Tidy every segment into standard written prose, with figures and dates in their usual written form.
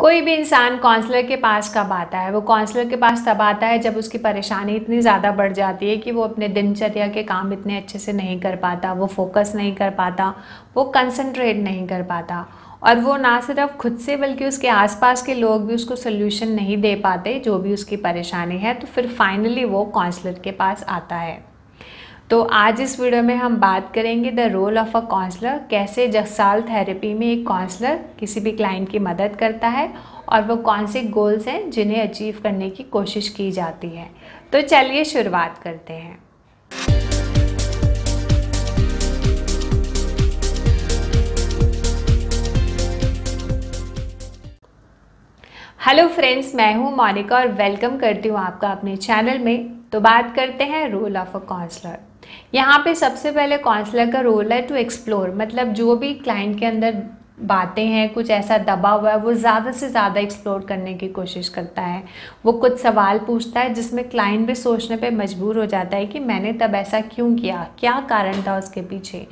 कोई भी इंसान काउंसलर के पास कब आता है? वो काउंसलर के पास तब आता है जब उसकी परेशानी इतनी ज़्यादा बढ़ जाती है कि वो अपने दिनचर्या के काम इतने अच्छे से नहीं कर पाता, वो फोकस नहीं कर पाता, वो कंसंट्रेट नहीं कर पाता और वो ना सिर्फ खुद से बल्कि उसके आसपास के लोग भी उसको सोल्यूशन नहीं दे पाते जो भी उसकी परेशानी है। तो फिर फाइनली वो काउंसलर के पास आता है। तो आज इस वीडियो में हम बात करेंगे the role of a counsellor, कैसे जस्साल थेरेपी में एक काउंसलर किसी भी क्लाइंट की मदद करता है और वो कौन से गोल्स हैं जिन्हें अचीव करने की कोशिश की जाती है। तो चलिए शुरुआत करते हैं। हेलो फ्रेंड्स, मैं हूँ मोनिका और वेलकम करती हूँ आपका अपने चैनल में। तो बात करते हैं रोल ऑफ अ काउंसलर। यहाँ पे सबसे पहले काउंसलर का रोल है टू एक्सप्लोर, मतलब जो भी क्लाइंट के अंदर बातें हैं, कुछ ऐसा दबा हुआ है, वो ज़्यादा से ज़्यादा एक्सप्लोर करने की कोशिश करता है। वो कुछ सवाल पूछता है जिसमें क्लाइंट भी सोचने पे मजबूर हो जाता है कि मैंने तब ऐसा क्यों किया, क्या कारण था उसके पीछे।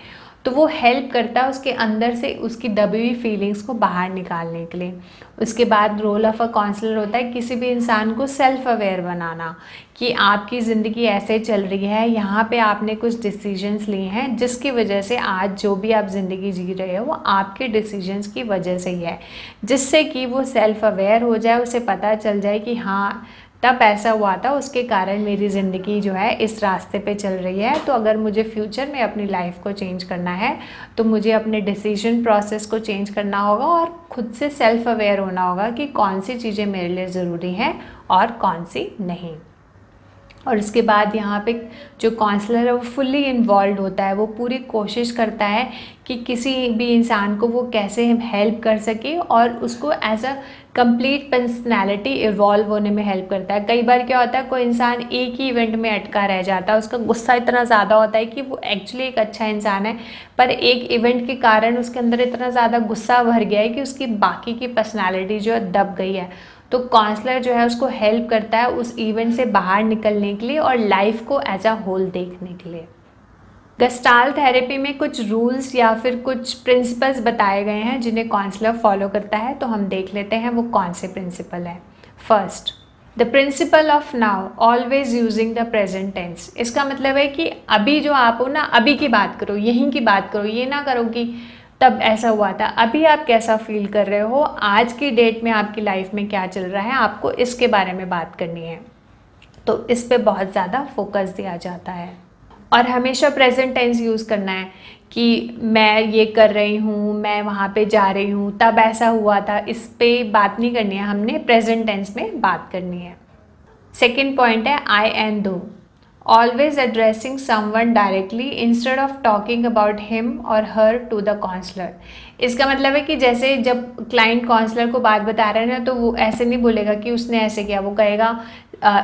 तो वो हेल्प करता है उसके अंदर से उसकी दबी हुई फीलिंग्स को बाहर निकालने के लिए। उसके बाद रोल ऑफ अ काउंसलर होता है किसी भी इंसान को सेल्फ अवेयर बनाना कि आपकी ज़िंदगी ऐसे चल रही है, यहाँ पे आपने कुछ डिसीजंस लिए हैं जिसकी वजह से आज जो भी आप ज़िंदगी जी रहे हो वो आपके डिसीजंस की वजह से ही है, जिससे कि वो सेल्फ अवेयर हो जाए, उसे पता चल जाए कि हाँ तब ऐसा हुआ था, उसके कारण मेरी ज़िंदगी जो है इस रास्ते पे चल रही है। तो अगर मुझे फ्यूचर में अपनी लाइफ को चेंज करना है तो मुझे अपने डिसीजन प्रोसेस को चेंज करना होगा और खुद से सेल्फ अवेयर होना होगा कि कौन सी चीज़ें मेरे लिए ज़रूरी हैं और कौन सी नहीं। और उसके बाद यहाँ पे जो काउंसलर है वो फुल्ली इन्वॉल्व होता है, वो पूरी कोशिश करता है कि किसी भी इंसान को वो कैसे हेल्प कर सके और उसको as a complete personality evolve होने में हेल्प करता है। कई बार क्या होता है, कोई इंसान एक ही इवेंट में अटका रह जाता है, उसका गुस्सा इतना ज़्यादा होता है कि वो एक्चुअली एक अच्छा इंसान है पर एक इवेंट के कारण उसके अंदर इतना ज़्यादा गुस्सा भर गया है कि उसकी बाकी की पर्सनैलिटी जो है दब गई है। तो काउंसलर जो है उसको हेल्प करता है उस इवेंट से बाहर निकलने के लिए और लाइफ को एज अ होल देखने के लिए। गेस्टाल्ट थेरेपी में कुछ रूल्स या फिर कुछ प्रिंसिपल्स बताए गए हैं जिन्हें काउंसलर फॉलो करता है। तो हम देख लेते हैं वो कौन से प्रिंसिपल है। First, the principle of now, always using the present tense. इसका मतलब है कि अभी जो आप हो ना, अभी की बात करो, यहीं की बात करो, ये ना करो कि तब ऐसा हुआ था। अभी आप कैसा फील कर रहे हो, आज की डेट में आपकी लाइफ में क्या चल रहा है, आपको इसके बारे में बात करनी है। तो इस पे बहुत ज़्यादा फोकस दिया जाता है और हमेशा प्रेजेंट टेंस यूज़ करना है कि मैं ये कर रही हूँ, मैं वहाँ पे जा रही हूँ, तब ऐसा हुआ था। इस पे बात नहीं करनी है, हमने प्रेजेंट टेंस में बात करनी है। सेकेंड पॉइंट है आई एंड दो, always addressing someone directly instead of talking about him or her to the counselor। इसका मतलब है कि जैसे जब क्लाइंट काउंसलर को बात बता रहे हैं ना, तो वो ऐसे नहीं बोलेगा कि उसने ऐसे किया। वो कहेगा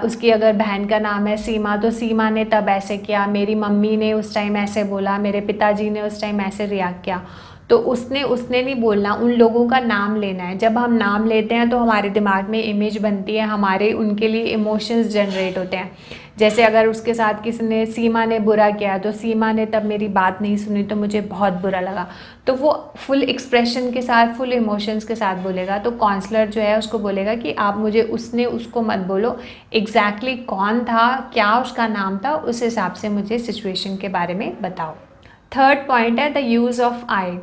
उसकी अगर बहन का नाम है सीमा, तो सीमा ने तब ऐसे किया, मेरी मम्मी ने उस टाइम ऐसे बोला, मेरे पिताजी ने उस टाइम ऐसे रिएक्ट किया। तो उसने नहीं बोलना, उन लोगों का नाम लेना है। जब हम नाम लेते हैं तो हमारे दिमाग में इमेज बनती है, हमारे उनके लिए इमोशंस जनरेट होते हैं। जैसे अगर उसके साथ किसी ने, सीमा ने बुरा किया, तो सीमा ने तब मेरी बात नहीं सुनी तो मुझे बहुत बुरा लगा। तो वो फुल एक्सप्रेशन के साथ, फुल इमोशंस के साथ बोलेगा। तो काउंसलर जो है उसको बोलेगा कि आप मुझे उसने उसको मत बोलो, एग्जैक्टली कौन था, क्या उसका नाम था, उस हिसाब से मुझे सिचुएशन के बारे में बताओ। थर्ड पॉइंट है the use of I,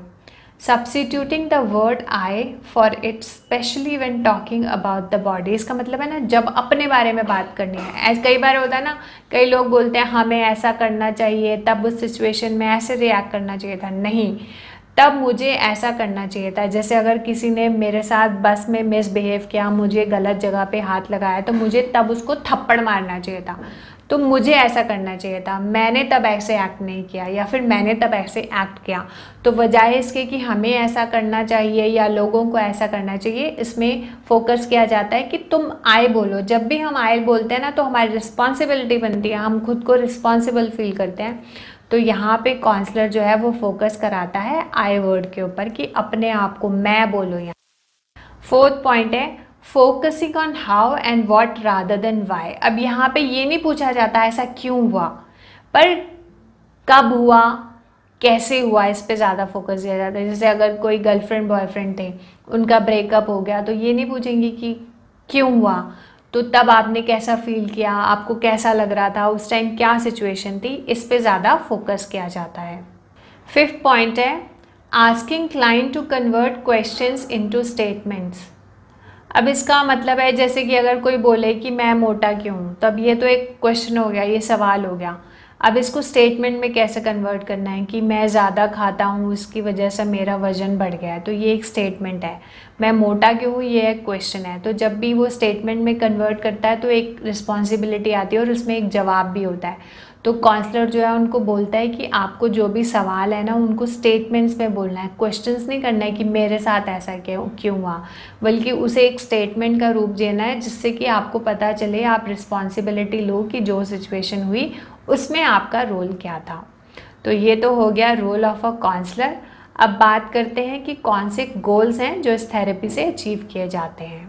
substituting the word I for it, specially when talking about the body. इसका मतलब है ना, जब अपने बारे में बात करनी है। ऐसे कई बार होता है ना, कई लोग बोलते हैं हमें ऐसा करना चाहिए, तब उस सिचुएशन में ऐसे रिएक्ट करना चाहिए था। नहीं, तब मुझे ऐसा करना चाहिए था। जैसे अगर किसी ने मेरे साथ बस में मिसबिहेव किया, मुझे गलत जगह पे हाथ लगाया, तो मुझे तब उसको थप्पड़ मारना चाहिए था। तो मुझे ऐसा करना चाहिए था, मैंने तब ऐसे एक्ट नहीं किया, या फिर मैंने तब ऐसे एक्ट किया। तो बजाय इसके कि हमें ऐसा करना चाहिए या लोगों को ऐसा करना चाहिए, इसमें फोकस किया जाता है कि तुम आई बोलो। जब भी हम आई बोलते हैं ना, तो हमारी रिस्पॉन्सिबिलिटी बनती है, हम खुद को रिस्पॉन्सिबल फील करते हैं। तो यहाँ पे काउंसलर जो है वो फोकस कराता है आई वर्ड के ऊपर कि अपने आप को मैं बोलो। यहाँ फोर्थ पॉइंट है focusing on how and what rather than why. अब यहाँ पे ये नहीं पूछा जाता ऐसा क्यों हुआ, पर कब हुआ, कैसे हुआ इस पे ज़्यादा फोकस दिया जाता है। जैसे अगर कोई गर्लफ्रेंड बॉयफ्रेंड थे, उनका ब्रेकअप हो गया, तो ये नहीं पूछेंगे कि क्यों हुआ, तो तब आपने कैसा फील किया, आपको कैसा लग रहा था उस टाइम, क्या सिचुएशन थी, इस पे ज़्यादा फोकस किया जाता है। 5th पॉइंट है asking client to convert questions into statements. अब इसका मतलब है जैसे कि अगर कोई बोले कि मैं मोटा क्यों हूँ, तब ये तो एक क्वेश्चन हो गया, ये सवाल हो गया। अब इसको स्टेटमेंट में कैसे कन्वर्ट करना है कि मैं ज़्यादा खाता हूँ इसकी वजह से मेरा वज़न बढ़ गया है, तो ये एक स्टेटमेंट है। मैं मोटा क्यों हूँ, ये एक क्वेश्चन है। तो जब भी वो स्टेटमेंट में कन्वर्ट करता है तो एक रिस्पॉन्सिबिलिटी आती है और उसमें एक जवाब भी होता है। तो काउंसलर जो है उनको बोलता है कि आपको जो भी सवाल है ना, उनको स्टेटमेंट्स में बोलना है, क्वेश्चंस नहीं करना है कि मेरे साथ ऐसा क्यों हुआ, बल्कि उसे एक स्टेटमेंट का रूप देना है जिससे कि आपको पता चले, आप रिस्पॉन्सिबिलिटी लो कि जो सिचुएशन हुई उसमें आपका रोल क्या था। तो ये तो हो गया रोल ऑफ अ काउंसलर। अब बात करते हैं कि कौन से गोल्स हैं जो इस थेरेपी से अचीव किए जाते हैं।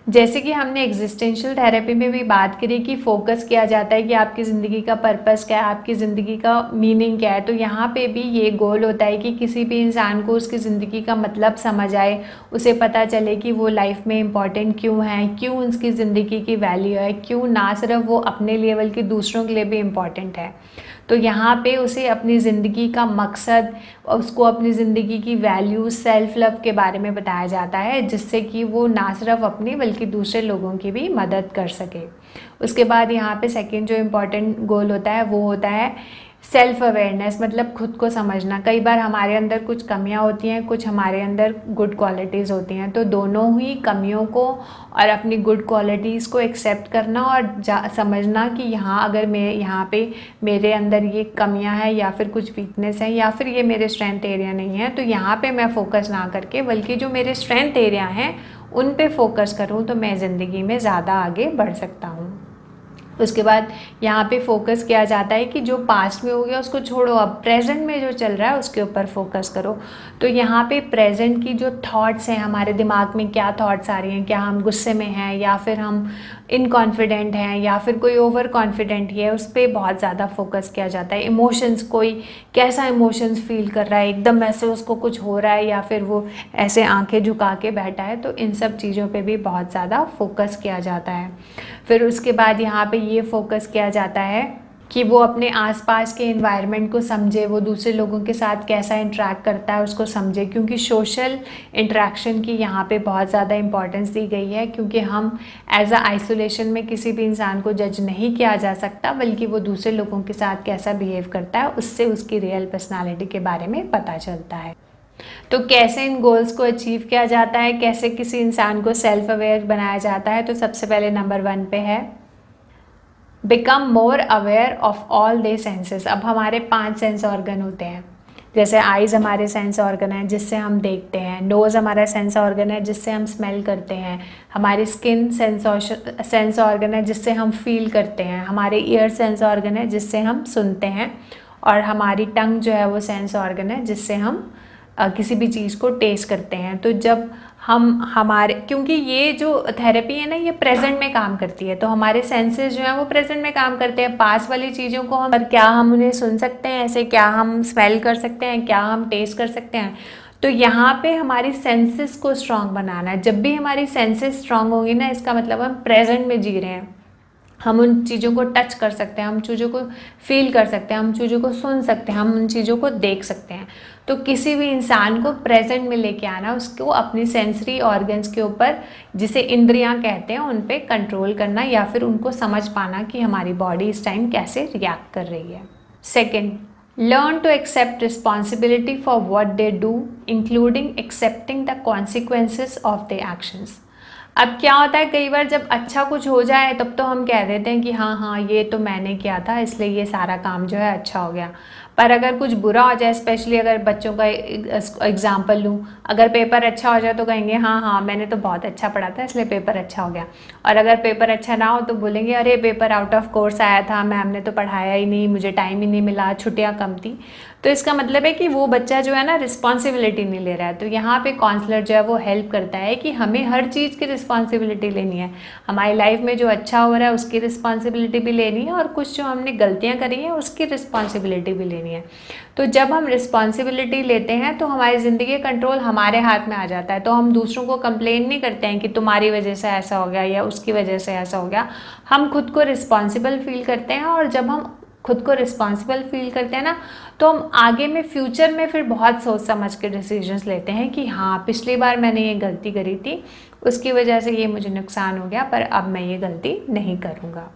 जैसे कि हमने एग्जिस्टेंशियल थेरेपी में भी बात करी कि फोकस किया जाता है कि आपकी ज़िंदगी का पर्पस क्या है, आपकी ज़िंदगी का मीनिंग क्या है। तो यहाँ पे भी ये गोल होता है कि किसी भी इंसान को उसकी ज़िंदगी का मतलब समझ आए, उसे पता चले कि वो लाइफ में इम्पॉर्टेंट क्यों है, क्यों उसकी ज़िंदगी की वैल्यू है, क्यों ना सिर्फ वो अपने लिए बल्कि दूसरों के लिए भी इम्पॉर्टेंट है। तो यहाँ पे उसे अपनी ज़िंदगी का मकसद, उसको अपनी ज़िंदगी की वैल्यू, सेल्फ लव के बारे में बताया जाता है, जिससे कि वो ना सिर्फ अपनी बल्कि दूसरे लोगों की भी मदद कर सके। उसके बाद यहाँ पे सेकंड जो इम्पॉर्टेंट गोल होता है वो होता है सेल्फ अवेयरनेस, मतलब खुद को समझना। कई बार हमारे अंदर कुछ कमियां होती हैं, कुछ हमारे अंदर गुड क्वालिटीज़ होती हैं, तो दोनों ही कमियों को और अपनी गुड क्वालिटीज़ को एक्सेप्ट करना और समझना कि यहाँ अगर मैं यहाँ पे मेरे अंदर ये कमियां हैं या फिर कुछ वीकनेस है या फिर ये मेरे स्ट्रेंथ एरिया नहीं है, तो यहाँ पे मैं फोकस ना करके बल्कि जो मेरे स्ट्रेंथ एरिया हैं उन पे फोकस करूँ तो मैं ज़िंदगी में ज़्यादा आगे बढ़ सकता हूँ। उसके बाद यहाँ पे फोकस किया जाता है कि जो पास्ट में हो गया उसको छोड़ो, अब प्रेजेंट में जो चल रहा है उसके ऊपर फोकस करो। तो यहाँ पे प्रेजेंट की जो थॉट्स हैं, हमारे दिमाग में क्या थॉट्स आ रही हैं, क्या हम गुस्से में हैं या फिर हम इनकॉन्फिडेंट हैं या फिर कोई ओवर कॉन्फिडेंट ही है, उस पर बहुत ज़्यादा फोकस किया जाता है। इमोशंस, कोई कैसा इमोशंस फील कर रहा है, एकदम ऐसे उसको कुछ हो रहा है या फिर वो ऐसे आंखें झुका के बैठा है, तो इन सब चीज़ों पे भी बहुत ज़्यादा फोकस किया जाता है। फिर उसके बाद यहाँ पे ये फोकस किया जाता है कि वो अपने आसपास के एनवायरनमेंट को समझे, वो दूसरे लोगों के साथ कैसा इंटरेक्ट करता है उसको समझे, क्योंकि सोशल इंटरेक्शन की यहाँ पे बहुत ज़्यादा इंपॉर्टेंस दी गई है। क्योंकि हम एज अ आइसोलेशन में किसी भी इंसान को जज नहीं किया जा सकता, बल्कि वो दूसरे लोगों के साथ कैसा बिहेव करता है उससे उसकी रियल पर्सनालिटी के बारे में पता चलता है। तो कैसे इन गोल्स को अचीव किया जाता है, कैसे किसी इंसान को सेल्फ अवेयर बनाया जाता है, तो सबसे पहले नंबर 1 पे है become more aware of all they senses. अब हमारे 5 सेंस ऑर्गन होते हैं, जैसे आइज़ हमारे सेंस ऑर्गन है जिससे हम देखते हैं, नोज़ हमारा सेंस ऑर्गन है जिससे हम स्मेल करते हैं, हमारी स्किन सेंस ऑर्गन है जिससे हम फील करते हैं, हमारे ईयर सेंस ऑर्गन है जिससे हम सुनते हैं, और हमारी टंग जो है वो सेंस ऑर्गन है जिससे हम किसी भी चीज़ को टेस्ट करते हैं। तो जब हमारे, क्योंकि ये जो थेरेपी है ना ये प्रेजेंट में काम करती है, तो हमारे सेंसेस जो हैं वो प्रेजेंट में काम करते हैं। पास वाली चीज़ों को हम, क्या हम उन्हें सुन सकते हैं ऐसे, क्या हम स्मेल कर सकते हैं, क्या हम टेस्ट कर सकते हैं। तो यहाँ पे हमारी सेंसेस को स्ट्रांग बनाना है। जब भी हमारी सेंसेस स्ट्रांग होंगी ना, इसका मतलब हम प्रेजेंट में जी रहे हैं, हम उन चीज़ों को टच कर सकते हैं, हम चीज़ों को फील कर सकते हैं, हम चीज़ों को सुन सकते हैं, हम उन चीज़ों को देख सकते हैं। तो किसी भी इंसान को प्रेजेंट में लेके आना, उसको अपनी सेंसरी ऑर्गन्स के ऊपर, जिसे इंद्रियां कहते हैं, उन पे कंट्रोल करना या फिर उनको समझ पाना कि हमारी बॉडी इस टाइम कैसे रिएक्ट कर रही है। Second, learn to accept responsibility for what they do, including accepting the consequences of the actions. अब क्या होता है, कई बार जब अच्छा कुछ हो जाए तब तो हम कह देते हैं कि हाँ ये तो मैंने किया था इसलिए ये सारा काम जो है अच्छा हो गया। पर अगर कुछ बुरा हो जाए, स्पेशली अगर बच्चों का एग्जाम्पल लूँ, अगर पेपर अच्छा हो जाए तो कहेंगे हाँ मैंने तो बहुत अच्छा पढ़ा था इसलिए पेपर अच्छा हो गया। और अगर पेपर अच्छा ना हो तो बोलेंगे अरे पेपर आउट ऑफ कोर्स आया था, मैम ने तो पढ़ाया ही नहीं, मुझे टाइम ही नहीं मिला, छुट्टियाँ कम थी। तो तो इसका मतलब है कि वो बच्चा जो है ना रिस्पॉन्सिबिलिटी नहीं ले रहा है। तो यहाँ पे काउंसलर जो है वो हेल्प करता है कि हमें हर चीज़ की रिस्पॉन्सिबिलिटी लेनी है, हमारी लाइफ में जो अच्छा हो रहा है उसकी रिस्पॉन्सिबिलिटी भी लेनी है, और कुछ जो हमने गलतियाँ करी हैं उसकी रिस्पॉन्सिबिलिटी भी लेनी है। तो जब हम रिस्पॉन्सिबिलिटी लेते हैं तो हमारी ज़िंदगी का कंट्रोल हमारे हाथ में आ जाता है। तो हम दूसरों को कंप्लेन नहीं करते हैं कि तुम्हारी वजह से ऐसा हो गया या उसकी वजह से ऐसा हो गया। हम खुद को रिस्पॉन्सिबल फील करते हैं, और जब हम खुद को रिस्पॉन्सिबल फील करते हैं ना, तो हम आगे में फ्यूचर में फिर बहुत सोच समझ के डिसीजंस लेते हैं कि हाँ, पिछली बार मैंने ये गलती करी थी, उसकी वजह से ये मुझे नुकसान हो गया, पर अब मैं ये गलती नहीं करूँगा।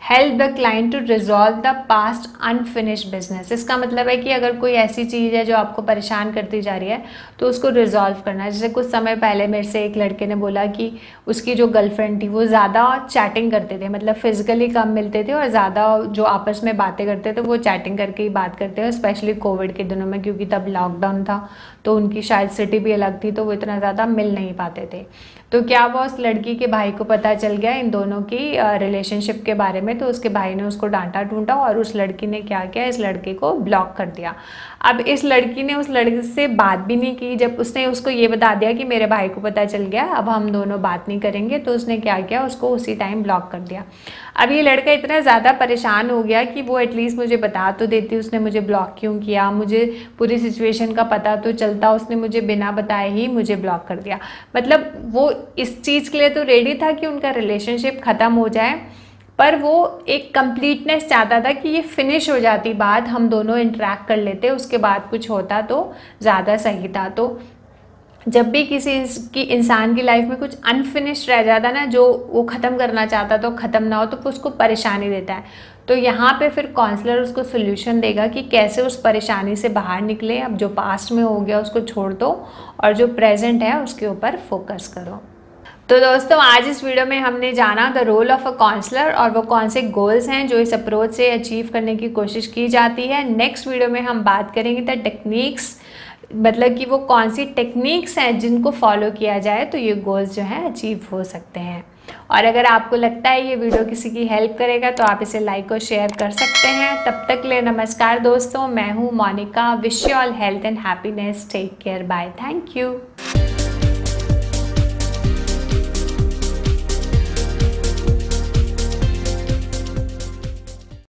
Help the client to resolve the past unfinished business. इसका मतलब है कि अगर कोई ऐसी चीज़ है जो आपको परेशान करती जा रही है तो उसको रिजॉल्व करना है। जैसे कुछ समय पहले मेरे से एक लड़के ने बोला कि उसकी जो गर्लफ्रेंड थी वो ज़्यादा चैटिंग करते थे, मतलब फिजिकली कम मिलते थे और ज़्यादा जो आपस में बातें करते थे वो चैटिंग करके ही बात करते हैं, स्पेशली कोविड के दिनों में, क्योंकि तब लॉकडाउन था तो उनकी शायद सिटी भी अलग थी, तो वो इतना ज़्यादा मिल नहीं पाते थे। तो क्या हुआ, उस लड़की के भाई को पता चल गया इन दोनों की रिलेशनशिप के बारे में, तो उसके भाई ने उसको डांटा ढूंढा और उस लड़की ने क्या किया, इस लड़के को ब्लॉक कर दिया। अब इस लड़की ने उस लड़के से बात भी नहीं की। जब उसने उसको ये बता दिया कि मेरे भाई को पता चल गया, अब हम दोनों बात नहीं करेंगे, तो उसने क्या किया, उसको उसी टाइम ब्लॉक कर दिया। अब ये लड़का इतना ज़्यादा परेशान हो गया कि वो एटलीस्ट मुझे बता तो देती, उसने मुझे ब्लॉक क्यों किया, मुझे पूरी सिचुएशन का पता तो चलता, उसने मुझे बिना बताए ही मुझे ब्लॉक कर दिया। मतलब वो इस चीज़ के लिए तो रेडी था कि उनका रिलेशनशिप ख़त्म हो जाए, पर वो एक कंप्लीटनेस चाहता था कि ये फिनिश हो जाती बात, हम दोनों इंटरेक्ट कर लेते, उसके बाद कुछ होता तो ज़्यादा सही था। तो जब भी किसी की इंसान की लाइफ में कुछ अनफिनिश्ड रह जाता ना, जो वो ख़त्म करना चाहता तो ख़त्म ना हो, तो उसको परेशानी देता है। तो यहाँ पे फिर काउंसलर उसको सोल्यूशन देगा कि कैसे उस परेशानी से बाहर निकले। अब जो पास्ट में हो गया उसको छोड़ दो और जो प्रेजेंट है उसके ऊपर फोकस करो। तो दोस्तों, आज इस वीडियो में हमने जाना the role of a counsellor और वो कौन से गोल्स हैं जो इस अप्रोच से अचीव करने की कोशिश की जाती है। नेक्स्ट वीडियो में हम बात करेंगे द टेक्निक्स, मतलब कि वो कौन सी टेक्निक्स हैं जिनको फॉलो किया जाए तो ये गोल्स जो हैं अचीव हो सकते हैं। और अगर आपको लगता है ये वीडियो किसी की हेल्प करेगा तो आप इसे लाइक और शेयर कर सकते हैं। तब तक ले नमस्कार दोस्तों, मैं हूँ Monika. Wish you all health and happiness. Take care, bye, thank you.